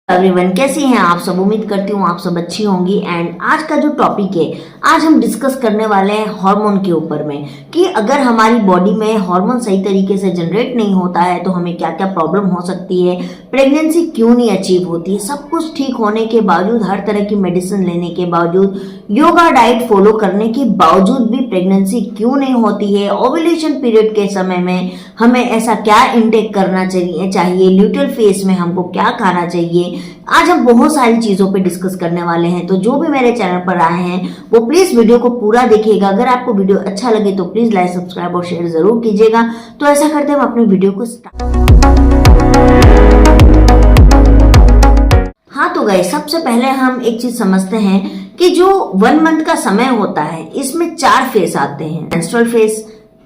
Everyone, कैसे हैं आप सब। उम्मीद करती हूँ आप सब अच्छी होंगी। एंड आज का जो टॉपिक है, आज हम डिस्कस करने वाले हैं हार्मोन के ऊपर में कि अगर हमारी बॉडी में हार्मोन सही तरीके से जनरेट नहीं होता है तो हमें क्या क्या प्रॉब्लम हो सकती है, प्रेगनेंसी क्यों नहीं अचीव होती है, सब कुछ ठीक होने के बावजूद, हर तरह की मेडिसिन लेने के बावजूद, योगा डाइट फॉलो करने के बावजूद भी प्रेगनेंसी क्यों नहीं होती है, ओव्यूलेशन पीरियड के समय में हमें ऐसा क्या इनटेक करना चाहिए, ल्यूटेल फेज में हमको क्या खाना चाहिए। आज हम बहुत सारी चीजों पे डिस्कस करने वाले हैं। तो जो भी मेरे चैनल पर आए हैं वो प्लीज वीडियो को पूरा देखिएगा। अगर आपको वीडियो अच्छा लगे तो प्लीज लाइक, सब्सक्राइब और शेयर जरूर कीजिएगा। तो ऐसा करते हैं हम अपने वीडियो को हाँ, तो गाइस, सबसे पहले हम एक चीज समझते हैं कि जो 1 मंथ का समय होता है इसमें 4 फेज आते हैं। मेंस्ट्रुअल फेज,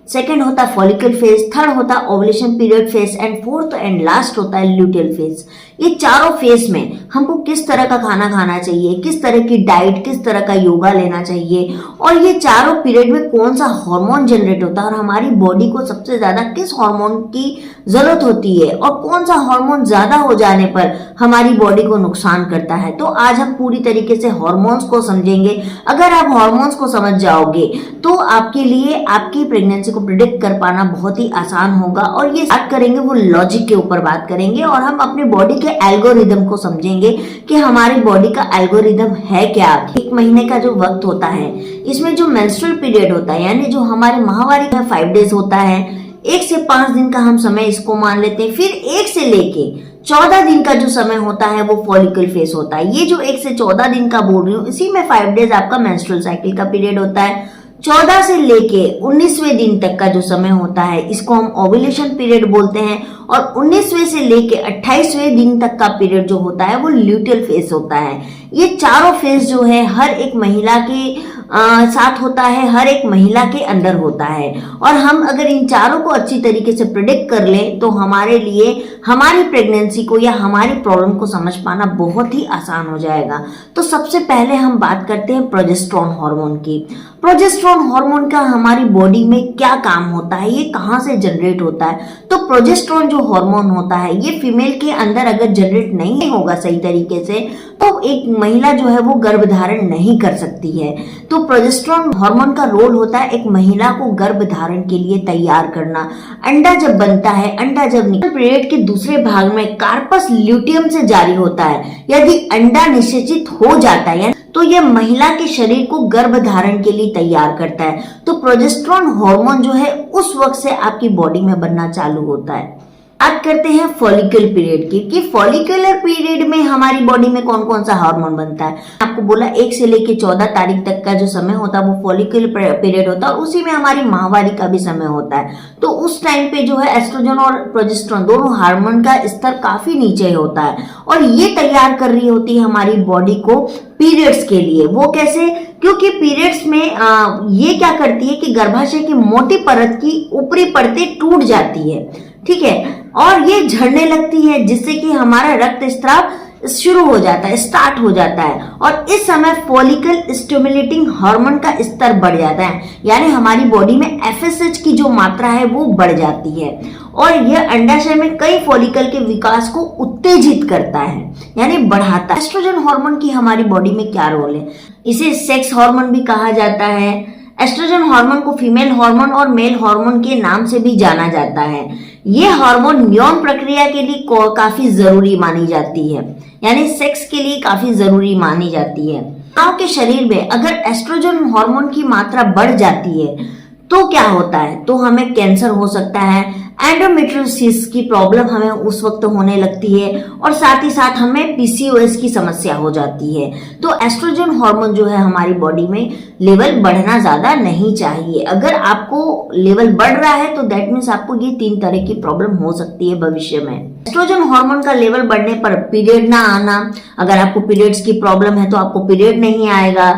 सेकेंड होता है फॉलिकल फेज, थर्ड होता है ovulation period phase and fourth and last होता है ल्यूटेल फेज। ये चारों फेज में हमको किस तरह का खाना खाना चाहिए, किस तरह की डाइट, किस तरह का योगा लेना चाहिए, और ये चारों पीरियड में कौन सा हार्मोन जनरेट होता है और हमारी बॉडी को सबसे ज्यादा किस हार्मोन की जरूरत होती है और कौन सा हार्मोन ज्यादा हो जाने पर हमारी बॉडी को नुकसान करता है। तो आज हम पूरी तरीके से हार्मोन्स को समझेंगे। अगर आप हार्मोन्स को समझ जाओगे तो आपके लिए आपकी प्रेगनेंसी को प्रिडिक्ट कर पाना बहुत ही आसान होगा। और ये स्टार्ट करेंगे वो लॉजिक के ऊपर बात करेंगे और हम अपने बॉडी के एल्गोरिदम को समझेंगे कि हमारी बॉडी का एल्गोरिदम है क्या। 1 महीने का जो वक्त होता है इसमें जो मेंस्ट्रुअल पीरियड होता है, यानी जो हमारे माहवारी का 5 डेज होता है, 1 से 5 दिन का हम समय इसको मान लेते हैं। फिर 1 से लेके 14 दिन का जो समय होता है वो फॉलिकल फेज होता है। ये जो 1 से 14 दिन का बोल रही हूँ, इसी में 5 डेज आपका मेंस्ट्रुअल साइकिल का पीरियड होता है। 14 से लेके 19वें दिन तक का जो समय होता है इसको हम ओव्यूलेशन पीरियड बोलते हैं। और 19वें से लेके 28वें दिन तक का पीरियड जो होता है वो ल्यूटेल फेज होता है। ये चारों फेज जो है हर एक महिला के साथ होता है, हर एक महिला के अंदर होता है। और हम अगर इन चारों को अच्छी तरीके से प्रिडिक्ट कर ले तो हमारे लिए हमारी प्रेगनेंसी को या हमारी प्रॉब्लम को समझ पाना बहुत ही आसान हो जाएगा। तो सबसे पहले हम बात करते हैं प्रोजेस्टेरोन हार्मोन की। प्रोजेस्टेरोन हार्मोन का हमारी बॉडी में क्या काम होता है, ये कहाँ से जनरेट होता है। तो प्रोजेस्टेरोन जो हार्मोन होता है ये फीमेल के अंदर अगर जनरेट नहीं होगा सही तरीके से तो एक महिला जो है वो गर्भ धारण नहीं कर सकती है। तो प्रोजेस्टेरोन हार्मोन का रोल होता है एक महिला को गर्भ धारण के लिए तैयार करना। अंडा जब बनता है, अंडा जब पीरियड के दूसरे भाग में कार्पस ल्यूटियम से जारी होता है, यदि अंडा निषेचित हो जाता है तो यह महिला के शरीर को गर्भ धारण के लिए तैयार करता है। तो प्रोजेस्टेरोन हार्मोन जो है उस वक्त से आपकी बॉडी में बनना चालू होता है। बात करते हैं फॉलिकल पीरियड की कि फॉलिकुलर पीरियड में हमारी बॉडी में कौन कौन सा हार्मोन बनता है। आपको बोला 1 से लेके 14 तारीख तक का जो समय होता है वो फॉलिकुलर पीरियड होता है और उसी में हमारी माहवारी का भी समय होता है। तो उस टाइम पे जो है एस्ट्रोजन और प्रोजेस्टेरोन दोनों हार्मोन का स्तर काफी नीचे होता है और ये तैयार कर रही होती है हमारी बॉडी को पीरियड्स के लिए। वो कैसे? क्योंकि पीरियड्स में ये क्या करती है कि गर्भाशय की मोटी परत की ऊपरी परतें टूट जाती है, ठीक है, और ये झड़ने लगती है जिससे कि हमारा रक्त स्राव शुरू हो जाता है, स्टार्ट हो जाता है। और इस समय फॉलिकल स्टिमुलेटिंग हार्मोन का स्तर बढ़ जाता है, यानी हमारी बॉडी में एफएसएच की जो मात्रा है वो बढ़ जाती है और यह अंडाशय में कई फॉलिकल के विकास को उत्तेजित करता है, यानी बढ़ाता है। एस्ट्रोजन हार्मोन की हमारी बॉडी में क्या रोल है? इसे सेक्स हार्मोन भी कहा जाता है। एस्ट्रोजन हार्मोन को फीमेल हार्मोन और मेल हार्मोन के नाम से भी जाना जाता है। ये हार्मोन यौन प्रक्रिया के लिए काफी जरूरी मानी जाती है, यानी सेक्स के लिए काफी जरूरी मानी जाती है। महिलाओं के शरीर में अगर एस्ट्रोजन हार्मोन की मात्रा बढ़ जाती है तो क्या होता है? तो हमें कैंसर हो सकता है, एंडोमेट्रियोसिस की प्रॉब्लम हमें उस वक्त होने लगती है और साथ ही साथ हमें पीसीओएस की समस्या हो जाती है। तो एस्ट्रोजन हार्मोन जो है हमारी बॉडी में लेवल बढ़ना ज्यादा नहीं चाहिए। अगर आपको लेवल बढ़ रहा है तो दैट मीन्स आपको ये 3 तरह की प्रॉब्लम हो सकती है भविष्य में। एस्ट्रोजन हार्मोन का लेवल बढ़ने पर पीरियड ना आना, अगर आपको पीरियड्स की प्रॉब्लम है तो आपको पीरियड नहीं आएगा,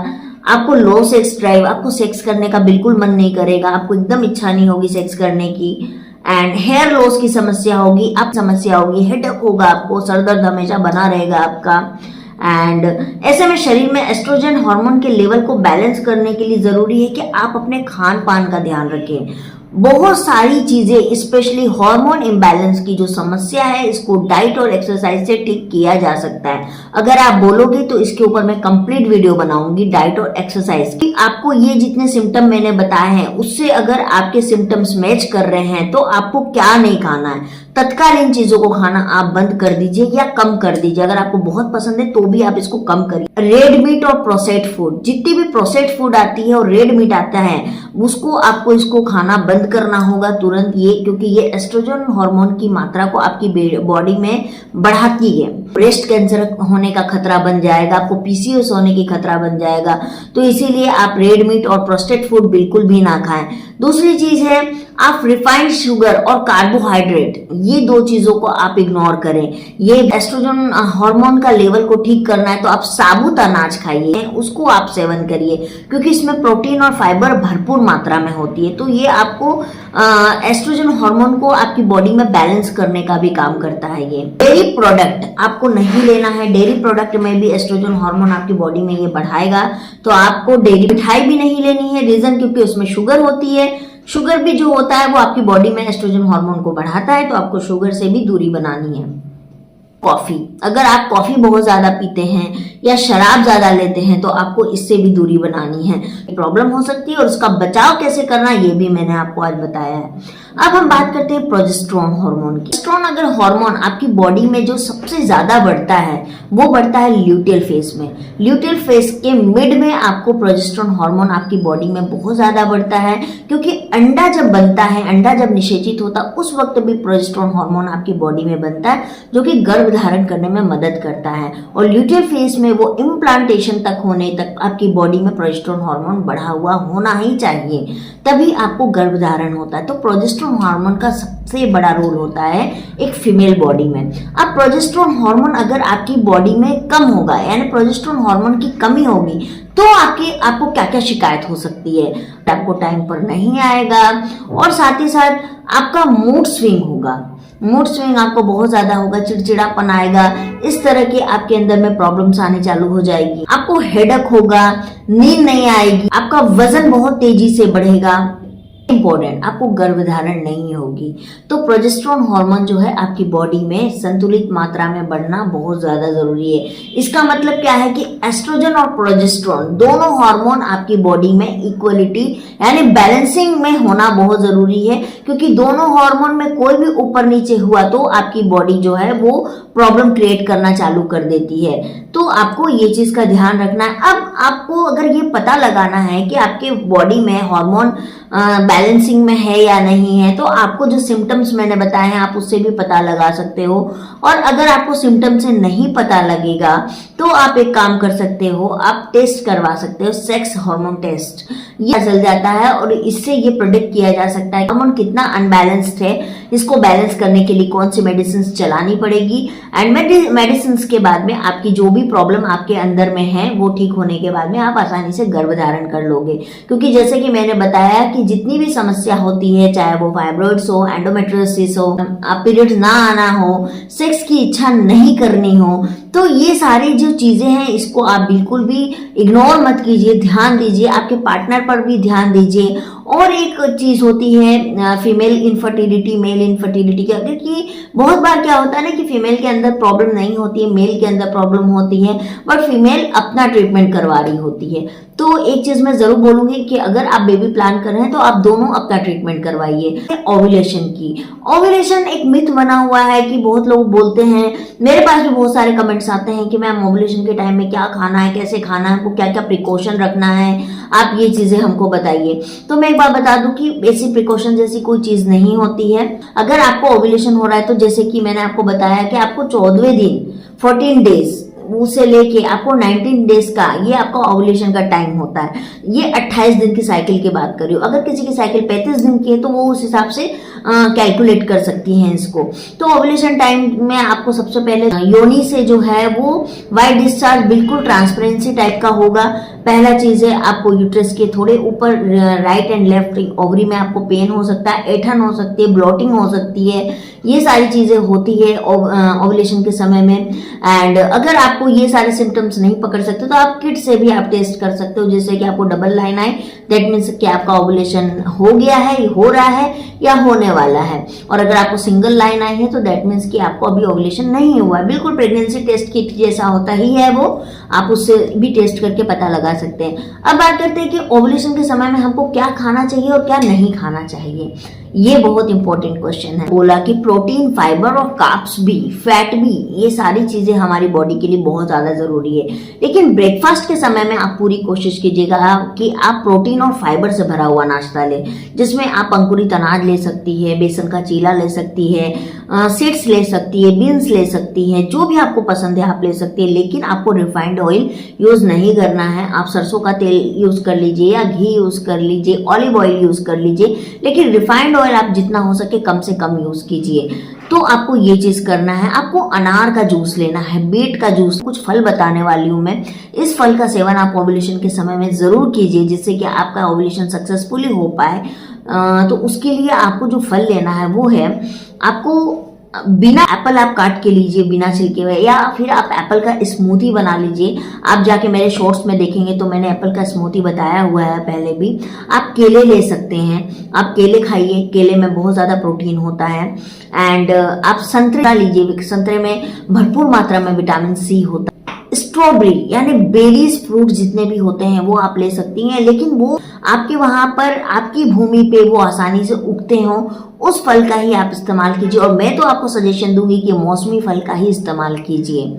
आपको लो सेक्स ड्राइव, आपको सेक्स करने का बिल्कुल मन नहीं करेगा, आपको एकदम इच्छा नहीं होगी सेक्स करने की, एंड हेयर लॉस की समस्या होगी, हेडेक होगा, आपको सर दर्द हमेशा बना रहेगा आपका। एंड ऐसे में शरीर में एस्ट्रोजन हार्मोन के लेवल को बैलेंस करने के लिए जरूरी है कि आप अपने खान पान का ध्यान रखें। बहुत सारी चीजें, स्पेशली हार्मोन इम्बैलेंस की जो समस्या है, इसको डाइट और एक्सरसाइज से ठीक किया जा सकता है। अगर आप बोलोगे तो इसके ऊपर मैं कंप्लीट वीडियो बनाऊंगी डाइट और एक्सरसाइज की। आपको ये जितने सिम्टम मैंने बताए हैं उससे अगर आपके सिम्टम्स मैच कर रहे हैं तो आपको क्या नहीं खाना है, तत्काल इन चीजों को खाना आप बंद कर दीजिए या कम कर दीजिए। अगर आपको बहुत पसंद है तो भी आप इसको कम करिए। रेड मीट और प्रोसेस्ड फूड, जितनी भी प्रोसेस्ड फूड आती है और रेड मीट आता है उसको आपको इसको खाना बंद करना होगा तुरंत, ये क्योंकि ये एस्ट्रोजन हार्मोन की मात्रा को आपकी बॉडी में बढ़ाती है। ब्रेस्ट कैंसर होने का खतरा बन जाएगा, आपको पीसीओएस होने की खतरा बन जाएगा, तो इसीलिए आप रेड मीट और प्रोसेस्ड फूड बिल्कुल भी ना खाएं। दूसरी चीज है, आप रिफाइंड शुगर और कार्बोहाइड्रेट, ये दो चीजों को आप इग्नोर करें। ये एस्ट्रोजन हार्मोन का लेवल को ठीक करना है तो आप साबुत अनाज खाइए, उसको आप सेवन करिए, क्योंकि इसमें प्रोटीन और फाइबर भरपूर मात्रा में होती है। तो ये आपको एस्ट्रोजन हार्मोन को आपकी बॉडी में बैलेंस करने का भी काम करता है। ये डेयरी प्रोडक्ट आपको नहीं लेना है, डेयरी प्रोडक्ट में भी एस्ट्रोजन हार्मोन आपकी बॉडी में ये बढ़ाएगा, तो आपको डेयरी मिठाई भी नहीं लेनी है। रीजन क्योंकि उसमें शुगर होती है, शुगर भी जो होता है वो आपकी बॉडी में एस्ट्रोजन हार्मोन को बढ़ाता है, तो आपको शुगर से भी दूरी बनानी है। कॉफी, अगर आप कॉफी बहुत ज्यादा पीते हैं या शराब ज्यादा लेते हैं तो आपको इससे भी दूरी बनानी है, प्रॉब्लम हो सकती है, और उसका बचाव कैसे करना ये भी मैंने आपको आज बताया है। अब हम बात करते हैं प्रोजेस्टेरोन हार्मोन की। प्रोजेस्टेरोन अगर हार्मोन आपकी बॉडी में जो सबसे ज्यादा बढ़ता है वो बढ़ता है ल्यूटियल फेज में। ल्यूटियल फेज के मिड में आपको प्रोजेस्टेरोन हार्मोन आपकी बॉडी में बहुत ज्यादा बढ़ता है, क्योंकि अंडा जब बनता है, अंडा जब निषेचित होता है उस वक्त भी प्रोजेस्टेरोन हार्मोन आपकी बॉडी में बनता है, जो कि गर्भ धारण करने में मदद करता है। और ल्यूटियल फेज में वो इम्प्लांटेशन तक होने तक आपकी बॉडी में प्रोजेस्टेरोन हार्मोन बढ़ा हुआ होना ही चाहिए, तभी आपको गर्भ धारण होता है। तो प्रोजेस्टेरोन हार्मोन का सबसे बड़ा रोल होता है एक फीमेल बॉडी में। अब प्रोजेस्टेरोन हार्मोन अगर आपकी बॉडी में कम होगा, यानी प्रोजेस्टेरोन हार्मोन की कमी होगी, तो आपको क्या क्या शिकायत हो सकती है। आपको टाइम पर नहीं आएगा, और साथ ही साथ आपका मूड स्विंग होगा, मूड स्विंग आपको बहुत ज्यादा होगा, चिड़चिड़ापन आएगा, इस तरह के आपके अंदर में प्रॉब्लम्स आने चालू हो जाएगी। आपको हेडेक होगा, नींद नहीं आएगी, आपका वजन बहुत तेजी से बढ़ेगा। इंपॉर्टेंट, आपको गर्भधारण नहीं होगी। तो प्रोजेस्टेरोन हार्मोन जो है आपकी बॉडी में संतुलित मात्रा में बढ़ना बहुत ज्यादा जरूरी है। इसका मतलब क्या है कि एस्ट्रोजन और प्रोजेस्टेरोन दोनों हार्मोन आपकी बॉडी में इक्वलिटी यानी बैलेंसिंग में होना बहुत जरूरी है, क्योंकि दोनों हार्मोन में कोई भी ऊपर नीचे हुआ तो आपकी बॉडी जो है वो प्रॉब्लम क्रिएट करना चालू कर देती है। तो आपको ये चीज का ध्यान रखना है। अब आपको अगर ये पता लगाना है कि आपके बॉडी में हार्मोन बैलेंसिंग में है या नहीं है, तो आपको जो सिम्टम्स मैंने बताए हैं आप उससे भी पता लगा सकते हो। और अगर आपको सिम्टम्स से नहीं पता लगेगा तो आप एक काम कर सकते हो, आप टेस्ट करवा सकते हो, सेक्स हार्मोन टेस्ट। ये चल जाता है और इससे ये प्रेडिक्ट किया जा सकता है हार्मोन कितना अनबैलेंस्ड है, इसको बैलेंस करने के लिए कौन सी मेडिसिन चलानी पड़ेगी। एंड मेडिसिन के बाद में आपकी जो भी प्रॉब्लम आपके अंदर में है वो ठीक होने के बाद में आप आसानी से गर्भ धारण कर लोगे। क्योंकि जैसे कि मैंने बताया कि जितनी भी समस्या होती है, चाहे वो फाइब्रॉइड्स हो, एंडोमेट्रियोसिस हो, पीरियड्स ना आना हो, सेक्स की इच्छा नहीं करनी हो, तो ये सारी जो चीजें हैं इसको आप बिल्कुल भी इग्नोर मत कीजिए, ध्यान दीजिए, आपके पार्टनर पर भी ध्यान दीजिए। और एक चीज होती है फीमेल इनफर्टिलिटी, मेल इनफर्टिलिटी का, क्योंकि बहुत बार क्या होता है ना कि फीमेल के अंदर प्रॉब्लम नहीं होती है, मेल के अंदर प्रॉब्लम होती है, बट फीमेल अपना ट्रीटमेंट करवा रही होती है। तो एक चीज मैं जरूर बोलूंगी कि अगर आप बेबी प्लान कर रहे हैं तो आप दोनों अपना ट्रीटमेंट करवाइए। ओव्यूलेशन की, ओव्यूलेशन एक मिथ बना हुआ है कि बहुत लोग बोलते हैं, मेरे पास भी बहुत सारे कमेंट्स आते हैं कि मैम ओव्यूलेशन के टाइम में क्या खाना है, कैसे खाना है, हमको क्या क्या प्रिकॉशन रखना है, आप ये चीजें हमको बताइए। तो मैं एक बार बता दूं कि बेसिक प्रिकॉशन जैसी कोई चीज नहीं होती है। अगर आपको ओव्यूलेशन हो रहा है तो जैसे कि मैंने आपको बताया कि आपको 14वें दिन 14 डेज उसे लेके आपको 19 डेज का ये आपका ओव्यूलेशन का टाइम होता है। ये 28 दिन की साइकिल की बात कर रही हूँ। अगर किसी की साइकिल 35 दिन की है तो वो उस हिसाब से कैलकुलेट कर सकती हैं इसको। तो ओवुलेशन टाइम में आपको सबसे पहले योनि से जो है वो वाइट डिस्चार्ज बिल्कुल ट्रांसपेरेंसी टाइप का होगा। पहला चीज है आपको यूट्रस के थोड़े ऊपर राइट एंड लेफ्ट ओवरी में आपको पेन हो सकता है, ऐंठन हो सकती है, ब्लोटिंग हो सकती है, ये सारी चीजें होती है ओवुलेशन के समय में। एंड अगर आपको ये सारे सिम्टम्स नहीं पकड़ सकते तो आप किट से भी आप टेस्ट कर सकते हो, जिससे कि आपको डबल लाइन आए, दैट मीन्स कि आपका ओवुलेशन हो गया है, हो रहा है या होने वाला है। और अगर आपको सिंगल लाइन आई है तो दैट मीन्स कि आपको अभी ओवुलेशन नहीं हुआ है। बिल्कुल प्रेगनेंसी टेस्ट किट जैसा होता ही है वो, आप उससे भी टेस्ट करके पता लगा सकते हैं। अब बात करते हैं कि ओवुलेशन के समय में हमको क्या खाना चाहिए और क्या नहीं खाना चाहिए। ये बहुत इंपॉर्टेंट क्वेश्चन है। बोला कि प्रोटीन, फाइबर और कार्ब्स भी, फैट भी, ये सारी चीजें हमारी बॉडी के लिए बहुत ज्यादा जरूरी है। लेकिन ब्रेकफास्ट के समय में आप पूरी कोशिश कीजिएगा कि आप प्रोटीन और फाइबर से भरा हुआ नाश्ता लें, जिसमें आप अंकुरित अनाज ले सकती है, बेसन का चीला ले सकती है, सीड्स ले सकती है, बीन्स ले सकती है, जो भी आपको पसंद है आप ले सकती है। लेकिन आपको रिफाइंड ऑयल यूज नहीं करना है। आप सरसों का तेल यूज कर लीजिए या घी यूज कर लीजिए, ऑलिव ऑयल यूज कर लीजिए, लेकिन रिफाइंड ऑयल आप जितना हो सके कम से कम यूज कीजिए। तो आपको ये चीज करना है। आपको अनार का जूस लेना है, बीट का जूस, कुछ फल बताने वाली हूं मैं। इस फल का सेवन आप ओवुलेशन के समय में जरूर कीजिए, जिससे कि आपका ओवुलेशन सक्सेसफुली हो पाए। तो उसके लिए आपको जो फल लेना है वो है, आपको बिना एप्पल आप काट के लीजिए, बिना छिलके हुए, या फिर आप एप्पल का स्मूथी बना लीजिए। आप जाके मेरे शॉर्ट्स में देखेंगे तो मैंने एप्पल का स्मूथी बताया हुआ है पहले भी। आप केले ले सकते हैं, आप केले खाइए, केले में बहुत ज्यादा प्रोटीन होता है। एंड आप संतरा लीजिए, संतरे में भरपूर मात्रा में विटामिन सी होता है। स्ट्रॉबेरी यानी बेरीज फ्रूट जितने भी होते हैं वो आप ले सकती हैं, लेकिन वो आपके वहां पर आपकी भूमि पे वो आसानी से उगते हो, उस फल का ही आप इस्तेमाल कीजिए। और मैं तो आपको सजेशन दूंगी कि मौसमी फल का ही इस्तेमाल कीजिए।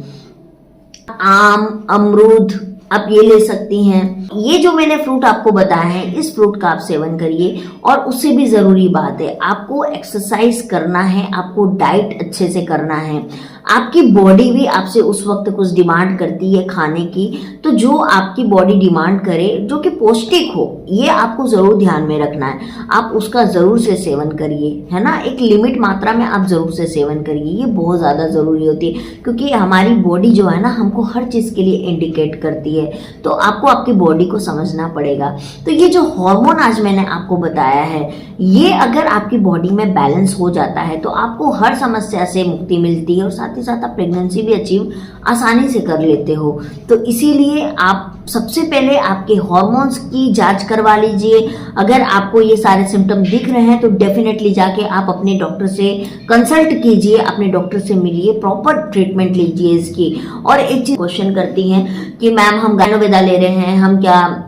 आम, अमरूद आप ये ले सकती हैं। ये जो मैंने फ्रूट आपको बताया है, इस फ्रूट का आप सेवन करिए। और उससे भी जरूरी बात है, आपको एक्सरसाइज करना है, आपको डाइट अच्छे से करना है। आपकी बॉडी भी आपसे उस वक्त कुछ डिमांड करती है खाने की, तो जो आपकी बॉडी डिमांड करे, जो कि पौष्टिक हो, ये आपको जरूर ध्यान में रखना है। आप उसका जरूर से सेवन करिए, है ना, एक लिमिट मात्रा में आप जरूर से सेवन करिए। ये बहुत ज्यादा जरूरी होती है, क्योंकि हमारी बॉडी जो है ना, हमको हर चीज के लिए इंडिकेट करती है। तो आपको आपकी बॉडी को समझना पड़ेगा। तो ये जो हार्मोन आज मैंने आपको बताया है, ये अगर आपकी बॉडी में बैलेंस हो जाता है तो आपको हर समस्या से मुक्ति मिलती है, और साथ ही साथ आप प्रेगनेंसी भी अचीव आसानी से कर लेते हो। तो इसीलिए आप सबसे पहले आपके हार्मोन्स की जांच करवा लीजिए। अगर आपको ये सारे सिम्टम दिख रहे हैं तो डेफिनेटली जाके आप अपने डॉक्टर से कंसल्ट कीजिए, अपने डॉक्टर से मिलिए, प्रॉपर ट्रीटमेंट लीजिए इसकी। और एक चीज क्वेश्चन करती हैं कि मैम हम गायनोवेदा ले रहे हैं, हम क्या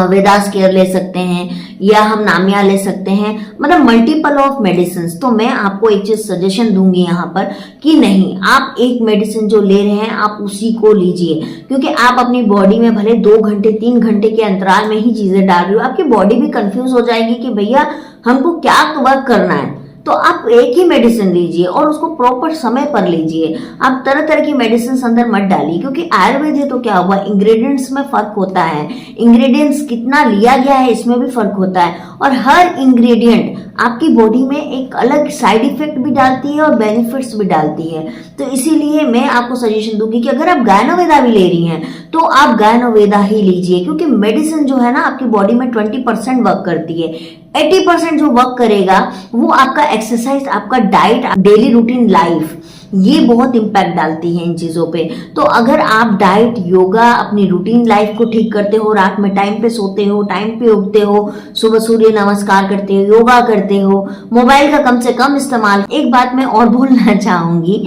वेदास केयर ले सकते हैं या हम नामिया ले सकते हैं, मतलब मल्टीपल ऑफ मेडिसिन। तो मैं आपको एक चीज सजेशन दूंगी यहाँ पर कि नहीं, आप एक मेडिसिन जो ले रहे हैं आप उसी को लीजिए, क्योंकि आप अपनी बॉडी में भले 2 घंटे 3 घंटे के अंतराल में ही चीजें डाल रही हो, आपकी बॉडी भी कंफ्यूज हो जाएगी कि भैया हमको क्या वर्क करना है। तो आप एक ही मेडिसिन लीजिए और उसको प्रॉपर समय पर लीजिए। आप तरह तरह की मेडिसिन अंदर मत डालिए, क्योंकि आयुर्वेद है तो क्या हुआ, इंग्रेडिएंट्स में फर्क होता है, इंग्रेडिएंट्स कितना लिया गया है इसमें भी फर्क होता है। और हर इंग्रेडिएंट आपकी बॉडी में एक अलग साइड इफेक्ट भी डालती है और बेनिफिट्स भी डालती है। तो इसीलिए मैं आपको सजेशन दूंगी कि अगर आप गायनोवेदा भी ले रही हैं तो आप गायनोवेदा ही लीजिए, क्योंकि मेडिसिन जो है ना आपकी बॉडी में 20% वर्क करती है। 80% जो वर्क करेगा वो आपका एक्सरसाइज, आपका डाइट, डेली रूटीन लाइफ, ये बहुत इम्पैक्ट डालती है इन चीजों पे। तो अगर आप डाइट, योगा, अपनी रूटीन लाइफ को ठीक करते हो, रात में टाइम पे सोते हो, टाइम पे उगते हो, सुबह सूर्य नमस्कार करते हो, योगा करते हो, मोबाइल का कम से कम इस्तेमाल। एक बात मैं और बोलना चाहूंगी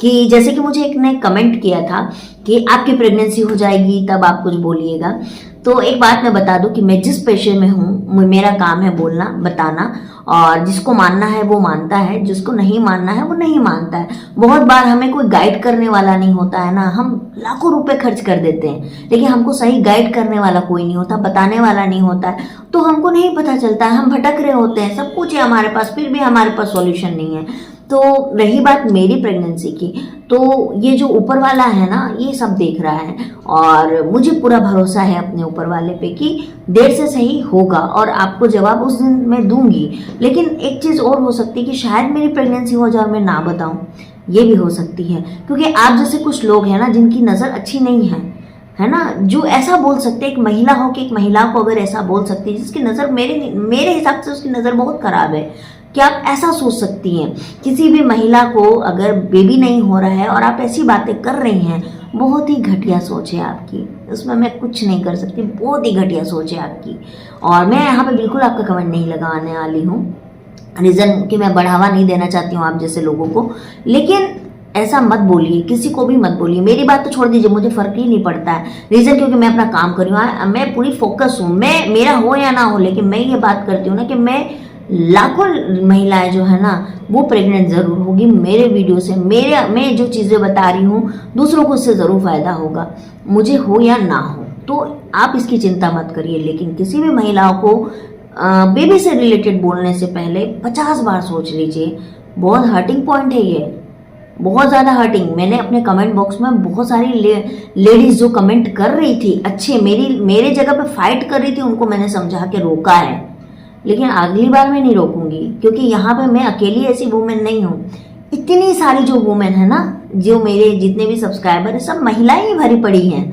कि जैसे कि मुझे एक ने कमेंट किया था कि आपकी प्रेगनेंसी हो जाएगी तब आप कुछ बोलिएगा। तो एक बात मैं बता दूं कि मैं जिस पेशे में हूँ, मेरा काम है बोलना, बताना, और जिसको मानना है वो मानता है, जिसको नहीं मानना है वो नहीं मानता है। बहुत बार हमें कोई गाइड करने वाला नहीं होता है ना, हम लाखों रुपए खर्च कर देते हैं, लेकिन हमको सही गाइड करने वाला कोई नहीं होता, बताने वाला नहीं होता है, तो हमको नहीं पता चलता है, हम भटक रहे होते हैं, सब कुछ है हमारे पास, फिर भी हमारे पास सॉल्यूशन नहीं है। तो रही बात मेरी प्रेगनेंसी की, तो ये जो ऊपर वाला है ना, ये सब देख रहा है और मुझे पूरा भरोसा है अपने ऊपर वाले पे कि देर से सही होगा और आपको जवाब उस दिन मैं दूंगी। लेकिन एक चीज़ और हो सकती है कि शायद मेरी प्रेगनेंसी हो जाए और मैं ना बताऊं, ये भी हो सकती है। क्योंकि आप जैसे कुछ लोग हैं ना जिनकी नज़र अच्छी नहीं है ना, जो ऐसा बोल सकते हैं, एक महिला हो कि एक महिला को अगर ऐसा बोल सकती है जिसकी नज़र मेरे हिसाब से उसकी नज़र बहुत ख़राब है, कि आप ऐसा सोच सकती हैं किसी भी महिला को अगर बेबी नहीं हो रहा है और आप ऐसी बातें कर रही हैं, बहुत ही घटिया सोच है आपकी। उसमें मैं कुछ नहीं कर सकती, बहुत ही घटिया सोच है आपकी। और मैं यहाँ पे बिल्कुल आपका कमेंट नहीं लगाने वाली हूँ, रीज़न कि मैं बढ़ावा नहीं देना चाहती हूँ आप जैसे लोगों को। लेकिन ऐसा मत बोलिए, किसी को भी मत बोलिए। मेरी बात तो छोड़ दीजिए, मुझे फर्क ही नहीं पड़ता है, रीज़न क्योंकि मैं अपना काम कर रही हूँ, मैं पूरी फोकस हूँ। मैं मेरा हो या ना हो, लेकिन मैं ये बात करती हूँ ना कि मैं लाखों महिलाएं जो है ना वो प्रेग्नेंट ज़रूर होगी मेरे वीडियो से। मैं जो चीज़ें बता रही हूँ दूसरों को उससे ज़रूर फ़ायदा होगा, मुझे हो या ना हो। तो आप इसकी चिंता मत करिए। लेकिन किसी भी महिलाओं को बेबी से रिलेटेड बोलने से पहले 50 बार सोच लीजिए। बहुत हर्टिंग पॉइंट है ये, बहुत ज़्यादा हर्टिंग। मैंने अपने कमेंट बॉक्स में बहुत सारी लेडीज़ जो कमेंट कर रही थी, अच्छे मेरे जगह पे फाइट कर रही थी, उनको मैंने समझा के रोका है। लेकिन अगली बार मैं नहीं रोकूंगी, क्योंकि यहाँ पे मैं अकेली ऐसी वुमेन नहीं हूँ। इतनी सारी जो वुमेन है ना, जो मेरे जितने भी सब्सक्राइबर है, सब महिलाएं ही भरी पड़ी हैं।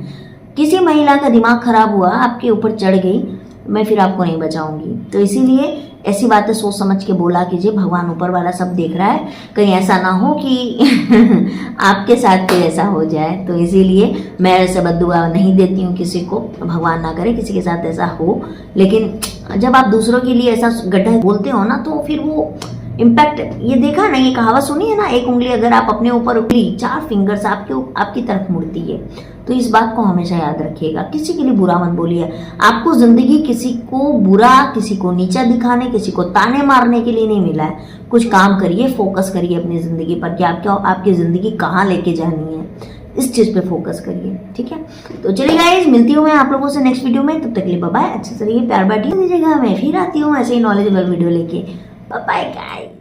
किसी महिला का दिमाग खराब हुआ, आपके ऊपर चढ़ गई, मैं फिर आपको नहीं बचाऊंगी। तो इसीलिए ऐसी बातें सोच समझ के बोला कीजिए। भगवान ऊपर वाला सब देख रहा है, कहीं ऐसा ना हो कि आपके साथ कोई ऐसा हो जाए। तो इसीलिए मैं ऐसे बद्दुआ नहीं देती हूँ किसी को, भगवान ना करे किसी के साथ ऐसा हो। लेकिन जब आप दूसरों के लिए ऐसा गड्ढा बोलते हो ना, तो फिर वो इम्पैक्ट, ये देखा ना, ये कहावत सुनी है ना, एक उंगली अगर आप अपने ऊपर उंगली, 4 फिंगर्स आपकी तरफ मुड़ती है। तो इस बात को हमेशा याद रखिएगा, किसी के लिए बुरा मत बोलिए। आपको जिंदगी किसी को बुरा, किसी को नीचा दिखाने, किसी को ताने मारने के लिए नहीं मिला है। कुछ काम करिए, फोकस करिए अपनी जिंदगी पर कि आपकी जिंदगी कहाँ लेके जानी है, इस चीज पे फोकस करिए। ठीक है, तो चलिए गाइस, मिलती हूँ मैं आप लोगों से नेक्स्ट वीडियो में। तब तक के लिए बाय बाय, अच्छे से रहिए, प्यार बांटिए दीजिएगा। मैं फिर आती हूँ ऐसे ही नॉलेजेबल वीडियो लेके। Bye bye guys.